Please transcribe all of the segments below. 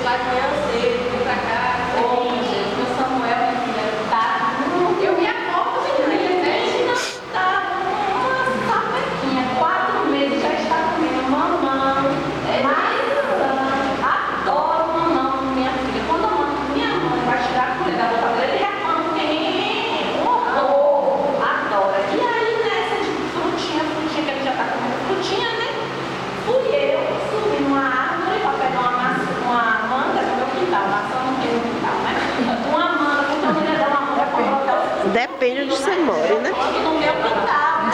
lá de manhã cedo, vim pra cá, ô, gente, meu Samuel, minha filha, tá. Eu vi a foto, menina, ele tá uma sapequinha, 4 meses, já está comendo mamão. Adoro mamão, minha filha. Quando minha mãe vai tirar a colher da boca dele, ele reclama, um horror, adora. E aí, nessa de frutinha, que ele já tá comendo frutinha, né? Fui eu, subi numa árvore pra pegar uma manga no meu quintal. Maçã não tem no quintal, né? Uma manga, porque a mulher dá uma manga pra colocar os... Depende de onde você mora, né? No meu quintal, né?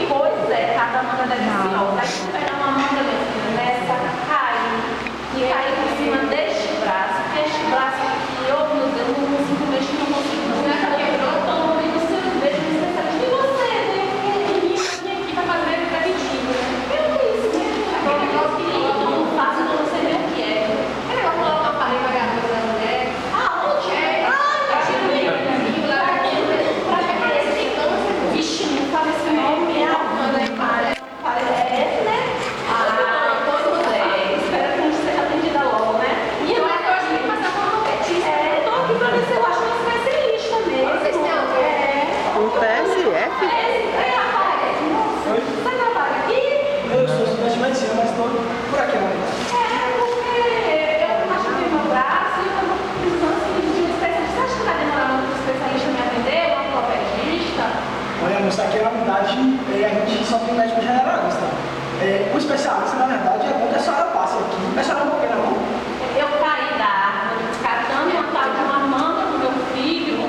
Pois é, cada manga deliciosa. Aí fui pegar uma manga, minha filha, nessa, caiu por cima deste braço, que este braço aqui, oh meu Deus, não consigo mexer, não consigo mexer. Eu tô no meio do seu beijo, me especialista. E você, né? Vim aqui pra fazer o preventivo, né? Eu isso, né? Aquele negócio que eu não faço, eu não sei nem o que é. Aquele negócio que coloca uma parede pra garganta da mulher. Onde é? Eu tiro mesmo. Pra que aparecer câncer? Vixe, não fala esse nome, minha alma, né? Parece, né? Espero que a gente seja atendida logo, né? E eu acho que eu tenho que passar por uma petista. Eu tô aqui pra ver se eu acho uma especialista mesmo. Vocês têm algum? Um PSF? Rapaz, você trabalha aqui? Eu sou estudante de medicina, mas estou por aqui, né? Porque eu machuquei meu braço e eu tô precisando de um especialista. Você acha que vai demorar muito para o especialista me atender? Um ortopedista? Olha, moça, aqui na unidade a gente só tem médico generalista. O especialista, na verdade, é bom que a senhora passe aqui. A senhora não queira, não? Eu caí da árvore, descartando uma tal de uma manga do meu filho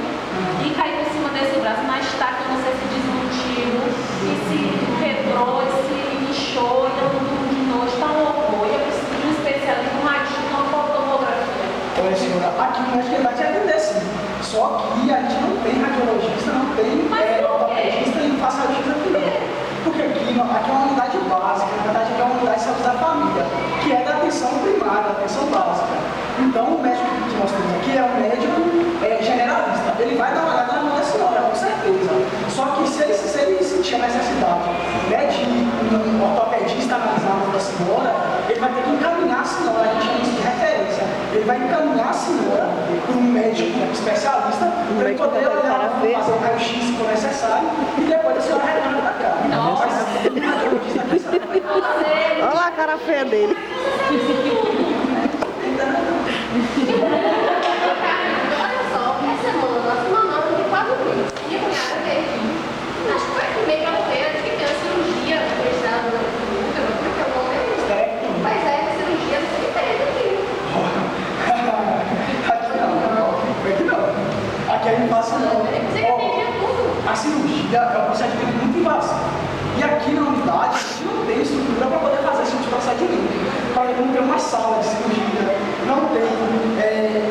e caí por cima desse braço. Na estaca, eu não sei se desmotivo, e se quebrou, e se inchou, e eu não durmo de noite, tá um horror. Eu preciso de um especialista, um radiologista, uma fotomografia. Olha, senhora, aqui o médico vai te atender sim. Só que a gente não tem radiologista, não tem ortopedista e facialista aqui não. Porque aqui é uma unidade básica, na verdade aqui é uma unidade de saúde da família, que é da atenção primária, da atenção básica. Então o médico que nós temos aqui é um médico generalista. Ele vai dar uma olhada na mão da senhora, com certeza. Só que se ele sentir a necessidade, né, de um ortopedista analisar a mão da senhora, ele vai ter que encaminhar a senhora, a gente chama isso de referência. Ele vai encaminhar a senhora para um médico especialista para ele poder olhar, fazer um raio-x se for necessário e depois a senhora retorna para cá. Olha lá a cara feia dele. Olha só, essa semana nós mamamos de 4 meses. Minha cunhada veio aqui. Acho que foi meio pra feira, acho que tem uma cirurgia fechada no útero. Como é que é o nome? Pois é, cirurgia, não sei o que tem aqui. Aqui não. Aqui a gente passa não. A cirurgia é um procedimento muito invasivo. E aqui na unidade, a gente não tem estrutura para poder fazer esse tipo de procedimento. Por exemplo, não tem uma sala de cirurgia, não tem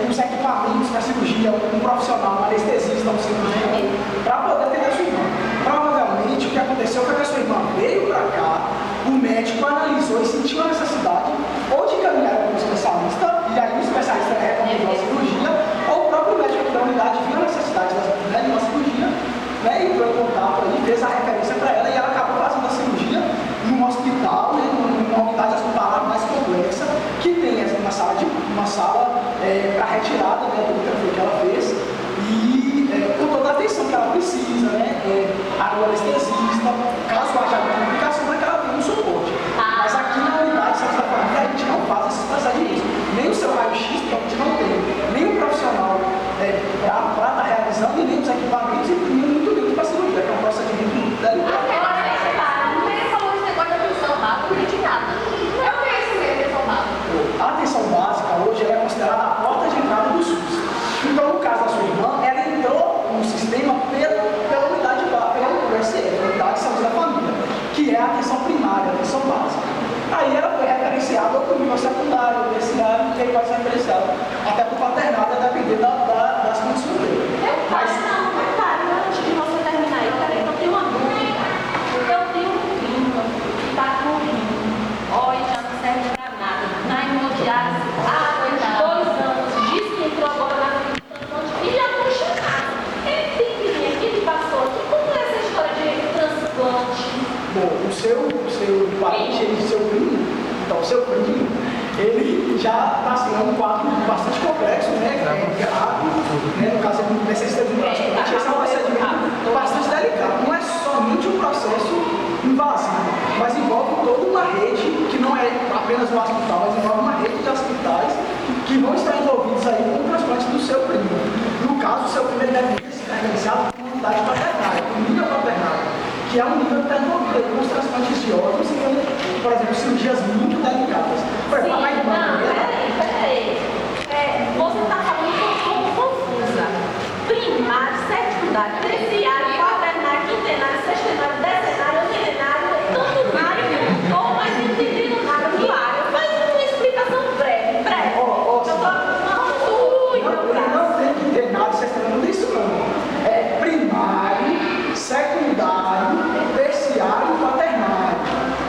os equipamentos para cirurgia, um profissional, um anestesista, um cirurgião, para poder atender a sua irmã. Provavelmente, o que aconteceu foi que a sua irmã veio para cá, o médico analisou e sentiu a necessidade ou de encaminhar para um especialista, e aí o especialista recomendou a cirurgia, ou o próprio médico aqui da unidade viu a necessidade de uma cirurgia, né, e entrou em contato ali, fez a referência para ela e ela acabou fazendo a cirurgia num hospital, né, numa unidade hospitalar mais complexa, que tem uma sala para retirada, né, do que ela fez, e com toda a atenção que ela precisa, né, água anestesista, caso haja alguma complicação, é que ela tem um suporte. Mas aqui na unidade de saúde da família a gente não faz esses procedimentos, nem o seu raio-x, que a gente não tem, nem o profissional para estar realizando, e nem os equipamentos, e muito menos para a cirurgia, que é um procedimento muito delicado. A atenção básica hoje ela é considerada a porta de entrada do SUS. Então, no caso da sua irmã, ela entrou no sistema pela unidade básica, pela USF, a unidade de saúde da família, que é a atenção primária, a atenção básica. Aí ela foi referenciada ao nível secundário, terciário, e aí vai ser referenciada até para o paternado, a depender das condições dele. Antes de você terminar aí, peraí, eu tenho uma dúvida. Eu tenho um primo que está com rim. Olha, já não serve para nada. Na hemodiálise, há 2 anos, diz que entrou agora na transplante e já não chegou. Ele tem que vir aqui, ele passou aqui. Como é essa história de transplante? Bom, o seu parente, seu primo, então o seu primo, ele já está assim, é um quadro bastante complexo, né? Grave, né? No caso, ele necessita de um transplante. Esse é um procedimento bastante delicado. Não é somente um processo invasivo, mas envolve toda uma rede, que não é apenas um hospital, mas envolve uma rede de hospitais que vão estar envolvidos aí com o transplante do seu primo. No caso, o seu primo deve ser referenciado com unidade paternária, com nível paternário, que é um nível que está envolvido aí com os transplantes de órgãos e com, por exemplo, cirurgias muito delicadas. Por exemplo, a mãe de Não, peraí. Você está falando como confusa. Primário, secundário, terciário, quaternário, quintenário, sextenário, dezenário, octenário, tantunário, ou mais entendido nada, claro. Faz uma explicação breve. Não tem que ter nada, não tem isso não. É primário, secundário, terciário e quaternário.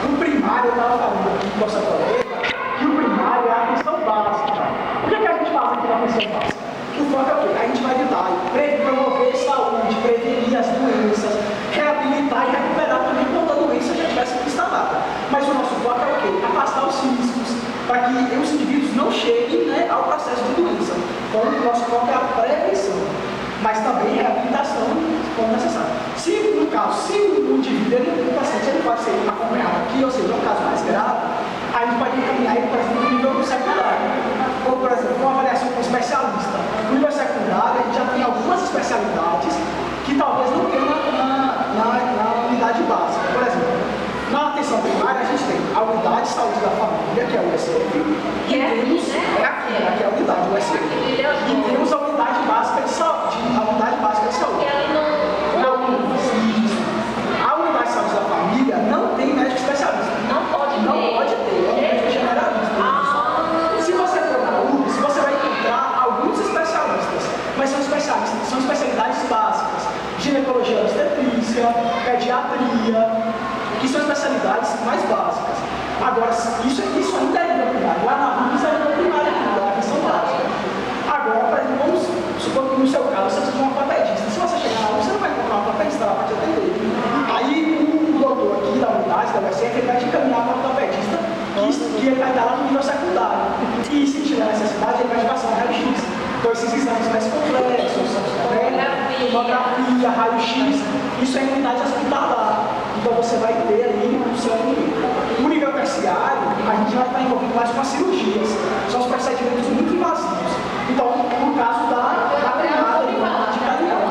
O primário, eu estava falando aqui com essa colega, que o primário é a atenção básica. O que a gente faz aqui na atenção básica? O foco é o quê? A gente vai tentar promover saúde, prevenir as doenças, reabilitar e recuperar também quando a doença já tivesse instalada. Mas o nosso foco é o quê? Afastar os riscos, para que os indivíduos não cheguem, né, ao processo de doença. Então, o nosso foco é a prevenção, mas também reabilitação quando necessário. Se, no caso, se o indivíduo, o paciente, ele pode ser acompanhado aqui, ou seja, é um caso mais grave, a gente pode encaminhar ele, por exemplo, no nível secundário. Ou, por exemplo, uma avaliação com um especialista. No nível secundário, a gente já tem algumas especialidades que talvez não tenham na unidade básica. Por exemplo, na atenção primária, a gente tem a unidade de saúde da família, que é o USF, e temos aqui é a unidade do USF. E temos a unidade básica de saúde. A unidade de saúde da família não tem médico especialista. Não pode ter. Não pode ter, é um médico generalista. Se você for na URGS, você vai encontrar alguns especialistas, mas são especialidades básicas. Ginecologia obstetrícia, pediatria, que são especialidades mais básicas. Agora, isso ainda é nível primário. Lá na URGS é nível primário, a atenção básica. Agora, por exemplo, vamos supor que no seu caso você precisa de uma ortopedista. Se você chegar na URGS, você não vai encontrar uma ortopedista lá para te atender. Aí o doutor aqui da unidade, da USF, ele vai te encaminhar para o ortopedista, que ele vai estar lá no nível secundário. E se tiver necessidade, ele vai te passar um raio-x. Então, esses exames mais complexos, tomografia, raio-x, isso é em unidade hospitalar. Então, você vai ter ali o seu nível. No nível terciário, a gente vai estar envolvido mais com as cirurgias. São os procedimentos muito invasivos. Então, no caso da primária, de cardião,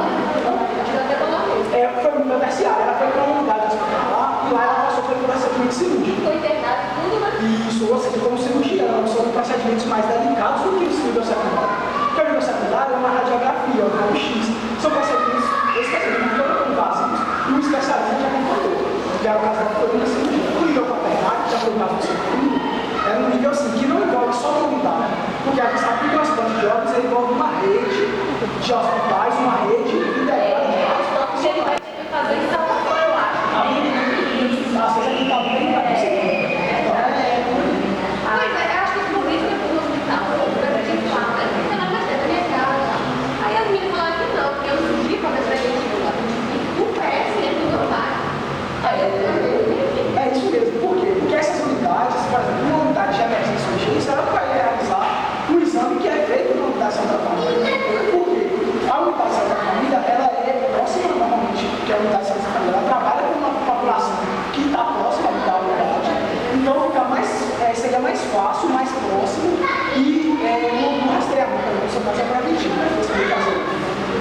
foi no nível terciário, ela foi para uma unidade hospitalar e lá ela passou pelo procedimento cirúrgico. Foi internado tudo, né? Isso, ou seja, como cirurgião, são procedimentos mais delicados do que o nível secundário. Porque o nível secundário é uma radiografia, um raio-x. São procedimentos, esse procedimento foram invasivos e o especialista já acompanhou. Que era o caso da coluna cirurgia. O nível paternário, que já foi o caso do seu filho, é um nível assim, que não envolve só uma unidade. Porque a gente sabe que o transplante de órgãos envolve uma rede de hospitais, uma rede integrada de hospitais. Ele vai ter que fazer isso, eu acho. Às vezes aqui está bem para você. Pois é, eu acho que por isso que eu fui no hospital, a gente fala, fica na frente da minha casa. Aí as meninas falaram que não, porque eu surgi para ver se a gente o pé, assim, é normal. É isso mesmo. Por quê? Porque essas unidades, por exemplo, uma unidade de emergência e urgência, ela vai realizar um exame que é feito na unidade de saúde da família. Por quê? A unidade de saúde da família, ela é próxima, normalmente, que a unidade de saúde da família, ela trabalha com uma população que está próxima da unidade. Então, seria mais fácil, mais próximo e no rastreamento, você pode ser preventivo, né?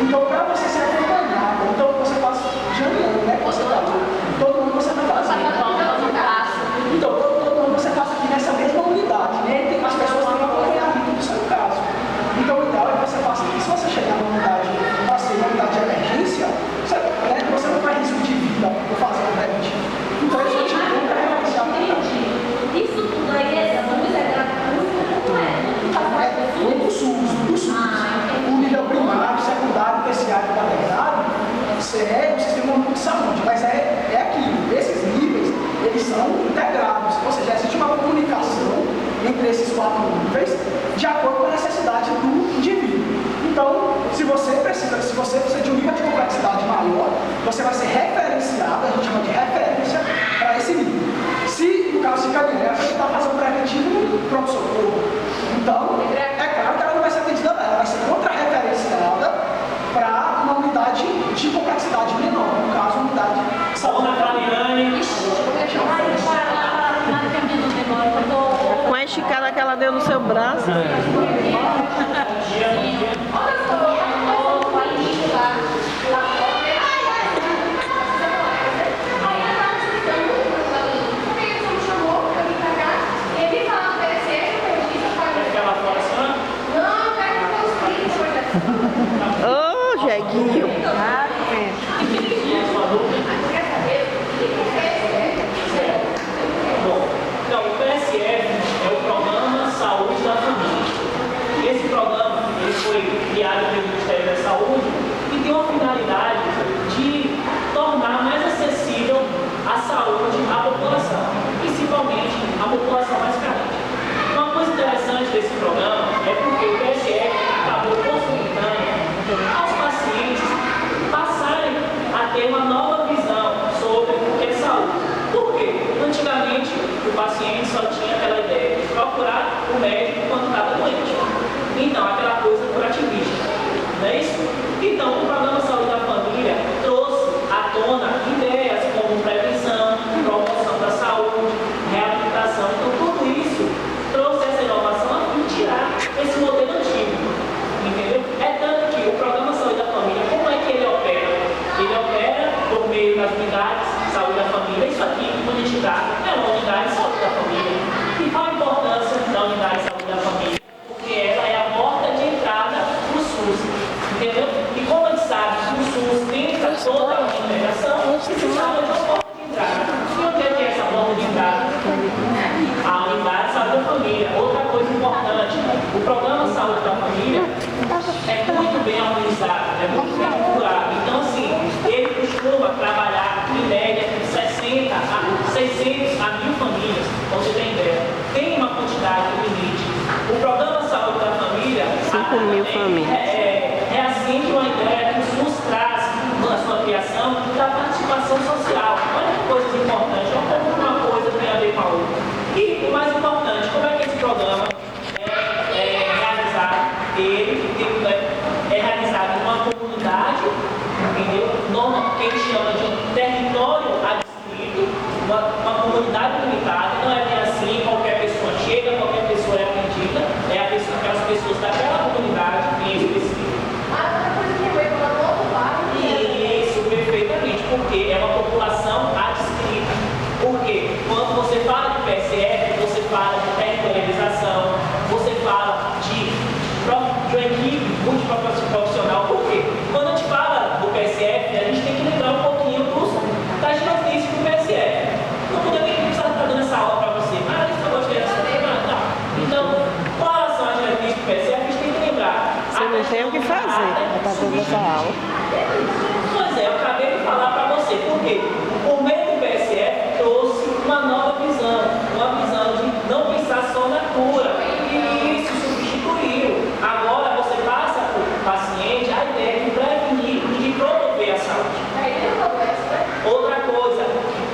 Então, para você ser acompanhado, então você faz janeiro, né? Você está todo mundo você vai fazer. Então, todo mundo você passa aqui nessa mesma unidade, né? As pessoas têm um acompanhamento do seu caso. Então, o ideal é que você faça aqui. Se você chegar numa unidade, uma unidade de emergência, você não vai risco de vida por fazer o preventivo. Então, isso te ajuda a realizar a unidade. Isso tudo aí é Todo o SUS, o nível primário, secundário, terciário e quaternário, é um sistema único de saúde, mas é aquilo. Esses níveis, eles são integrados, ou seja, existe uma comunicação entre esses 4 níveis de acordo com a necessidade do indivíduo. Então, se você precisa de um nível de complexidade maior, você vai ser referenciado, a gente chama de referência, para esse nível. Se, no caso de caminhão, a gente está fazendo preventivo no pronto-socorro, deu no seu braço. Ô, Jeguinho. Então, o PSF é o Programa Saúde da Família. Esse programa ele foi criado pelo Ministério da Saúde e tem uma finalidade de tornar mais acessível a saúde à população, principalmente à população mais carente. Uma coisa interessante desse programa é porque o PSF acabou possibilitando aos pacientes passarem a ter uma nova visão sobre o que é saúde. Por quê? Antigamente, o paciente só tinha aquela ideia de procurar o médico quando estava doente. Então, aquela coisa curativista. Não é isso? Então, o Programa Saúde da Família trouxe à tona ideias como prevenção, promoção da saúde, reabilitação. Então, tudo isso trouxe essa inovação a fim de tirar esse modelo antigo. Entendeu? É tanto que o Programa Saúde da Família, como é que ele opera? Ele opera por meio das unidades de saúde da família. Isso aqui, quando a gente dá, é uma unidade de saúde da família. E qual a importância da unidade de saúde da família? Porque ela é a porta de entrada para o SUS. Entendeu? E como a gente sabe que o SUS tenta toda a integração, precisava de uma porta de entrada. E onde é que é essa porta de entrada? A unidade de saúde da família. Outra coisa importante, o Programa Saúde da Família é muito bem organizado, é muito bem estruturado. Então, assim, ele costuma trabalhar em média de 60 a 600 a 1000 famílias, para você ter ideia. Tem uma quantidade, um limite. O Programa Saúde da Família 5.000 famílias. Reacende uma ideia que o SUS traz na sua criação da participação social. Olha que coisas importantes, uma coisa tem a ver com a outra. E o mais importante, como é que esse programa é realizado? Ele é realizado em uma comunidade, entendeu? Que a gente chama de um território adstrito, uma comunidade limitada, não é bem assim, qualquer pessoa chega, qualquer pessoa é atendida, é aquelas pessoas daquela comunidade em específico. Isso, perfeitamente, porque é uma população adstrita. Porque quando você fala de PSF, você fala de territorialização, você fala de uma equipe multiprofissional. Por quê? Quando a gente fala do PSF, a gente tem que lembrar um pouquinho das diretrizes do PSF. Não poderia nem precisar estar dando essa aula para você, mas isso eu gostei dessa tá. Então, com relação às diretrizes do PSF, a gente tem que lembrar. Você não tem o que fazer para estar dando essa aula. Pois é, eu acabei de falar para você, porque o meio do PSF trouxe uma nova visão, uma visão de não pensar só na cura, e isso substituiu. Agora você passa para o paciente a ideia de prevenir e de promover a saúde. Outra coisa,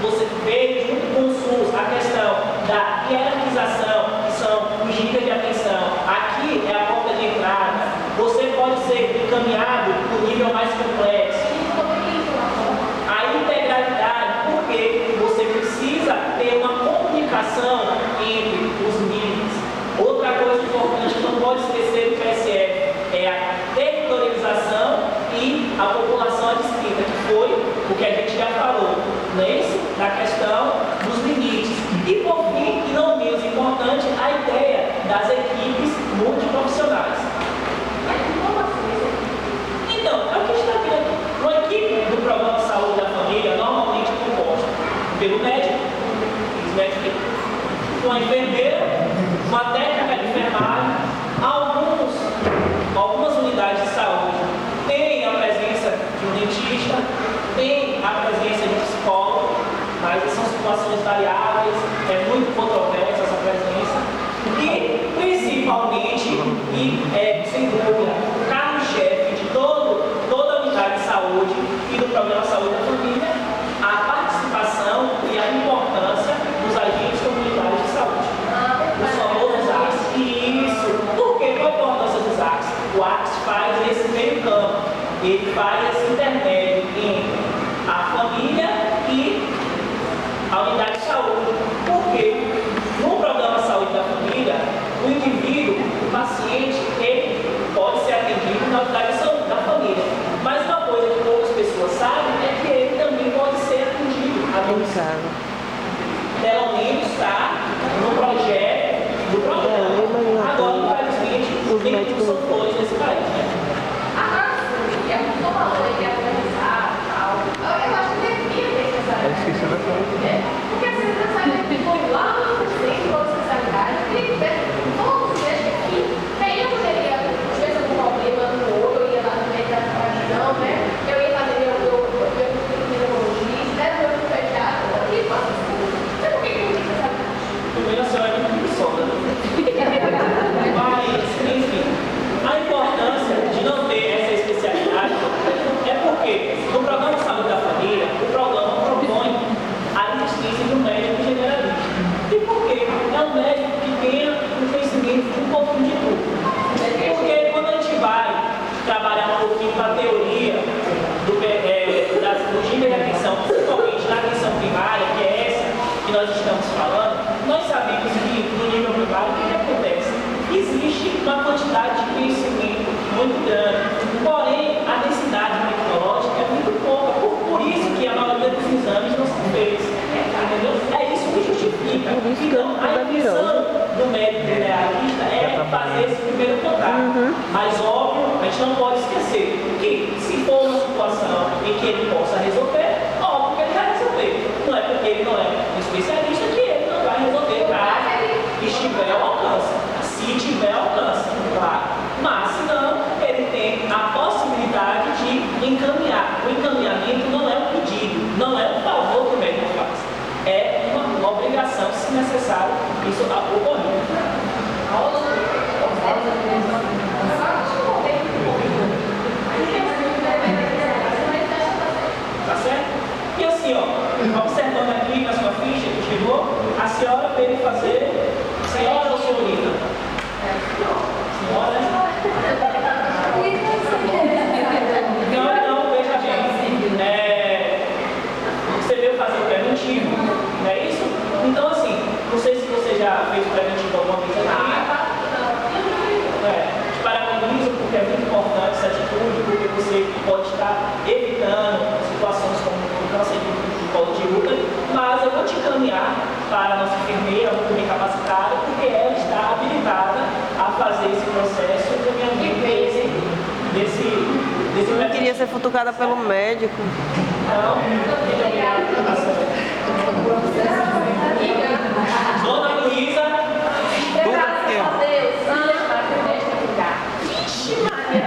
você veio junto com o SUS a questão da hierarquização, que são os níveis de atenção. Aqui é a porta de entrada. Você pode ser encaminhado para o nível mais complexo. A integralidade, porque você precisa ter uma comunicação entre os níveis. Outra coisa importante que não pode esquecer do PSF é a territorialização e a população adstrita, que foi o que a gente já falou, nesse, na questão dos limites. E por fim, e não menos importante, a ideia das equipes multiprofissionais. Então, é o que a gente está vendo aqui. Uma equipe do Programa Saúde da Família normalmente composta pelo médico, uma enfermeira, uma técnica de enfermagem, algumas unidades de saúde têm a presença de um dentista, tem a presença de um psicólogo, mas são situações variáveis, é muito controversa essa presença. E, principalmente, sem dúvida, o carro-chefe de toda a unidade de saúde e do Programa Saúde da Família, a participação e a importância dos agentes comunitários de saúde. Os famosos ACS. Isso. Por quê? Qual a importância dos ACS? O ACS faz esse meio campo, ele faz esse intermédio entre a família e a unidade de saúde. Por quê? No Programa Saúde da Família, o paciente, ele pode ser atendido na unidade de saúde da família. Mas uma coisa que poucas pessoas sabem é que ele também pode ser atendido a Em domicílio. casa. Pelo menos está no projeto do programa. Agora, infelizmente, Os nem médicos tudo são flores nesse país, né? Agora sim, é muito falando aí de organizar e tal. Eu acho que devia ter essa. Eu esqueci da coisa. Porque você não sabe que ficou lá no centro da especialidade, tem que ver todos os médicos aqui. Aí eu poderia, se tivesse algum problema no olho, eu ia lá no médico da região, né? Eu ia fazer meu neurologista, meu pediatra, aqui, faço tudo. Não sei por que não tem essa. Primeiro, a senhora é muito preguiçosa, né? Mas, enfim, a importância de não ter essa especialidade é porque no programa de saúde da família, o programa propõe a existência de um médico generalista. E por quê? É um médico que tenha um conhecimento de um pouquinho de tudo. Porque quando a gente vai trabalhar um pouquinho com a teoria do gênero de atenção, principalmente na atenção primária, que é essa que nós estamos falando, nós sabemos que no nível primário o que acontece? Existe uma quantidade de conhecimento muito grande, porém a densidade tecnológica é muito pouca, por isso que a maioria dos exames não são feitos. Entendeu? É isso que justifica. Por isso que Então, a toda intenção virou. do médico generalista é fazer esse primeiro contato. Mas óbvio, a gente não pode esquecer que se for uma situação em que ele possa resolver, óbvio que ele vai resolver. Não é porque ele não é um especialista que ele não vai resolver caso estiver ao alcance. Se tiver alcance, claro. Mas se não, ele tem a possibilidade de encaminhar. O encaminhamento não é um pedido, não é um favor que o médico faz. É uma obrigação, se necessário, isso ocorrer. Tá certo? E assim, ó, observando aqui na sua ficha que chegou, a senhora veio fazer. Senhora ou senhorita? Senhora? Então, veja bem. Você veio fazer o preventivo, não é isso? Então, assim, não sei se você já fez o preventivo alguma vez aqui. Te parabenizo porque é muito importante essa atitude, porque você pode estar evitando situações como o câncer de colo de útero, mas eu vou te encaminhar para a nossa enfermeira, muito bem capacitada, porque ela está habilitada a fazer esse processo de encaminhamento desse Eu queria ser futucada pelo médico. Então, Dona Luísa, Graças a Deus, para que o médico ligar. Vixe, Maria!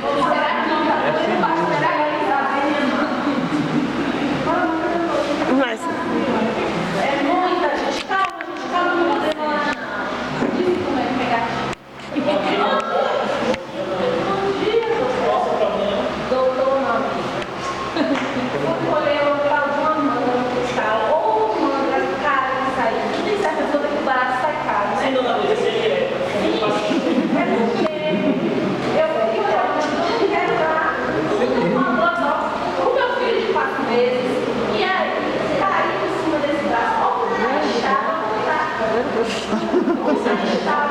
Vou esperar aqui, eu posso esperar realizar. Mas É muita gente, calma, não vou demorar não. Diz como é que pegar. Bom dia, doutor Nome. Vou colher o tal de uma manga no cristal, ou manga cara de sair. Tudo isso é pessoa que o barato sai caro, né? sem Dona Luísa, seja direto. É porque eu fui olhando, eu não quero dar o meu filho de 4 meses, e aí caiu em cima desse braço, ó, rachado, rachado,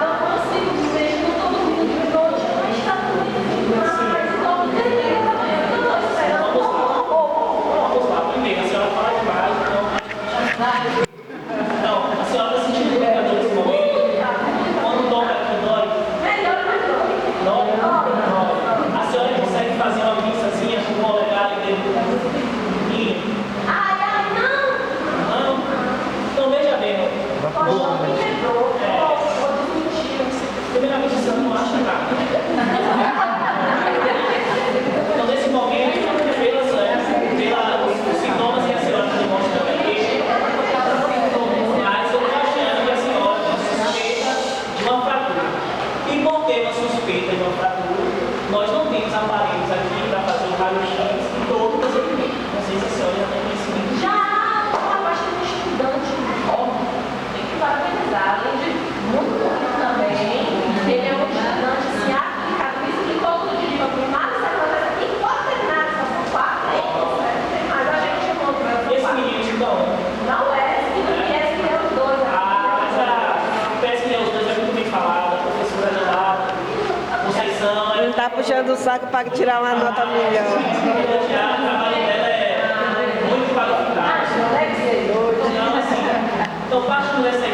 eu consigo dizer, não estou dormindo de noite, mas está doendo demais, então não tem nem tamanho, eu estou esperando um pouco. Vamos lá, primeiro, a senhora fala demais, então. Não, a senhora está sentindo dor nesse momento? Quando toca aqui, dói? Melhor, Dói? Dói. A senhora consegue fazer uma pinçazinha com o polegar e dedo? ai, não! Não? Então veja bem, Poxa, me quebrou, vou desmentir. primeiramente a senhora não acha nada. Então nesse momento, pelos sintomas que a senhora está demonstrando aqui, mas eu estou achando que a senhora tem suspeita de uma fratura. E por ter uma suspeita de uma fratura, nós não temos aparelhos aqui para fazer o raio-x e todo o procedimento. Não sei se a senhora já tem conhecimento. Já a parte do estudante jovem, tem que parabenizar, além de muito bonito também, ele é um estudante se aplicado, me explicou tudo de nível primário, secundário e quaternário, só são 4 anos, né? Tem mais, a gente chamou de E esse menino de então? não é, se não viesse, é os dois. Parece que os dois é muito bem falada, Tá puxando o saco para tirar uma nota melhor. O trabalho dela é muito qualificado. Então, partindo dessa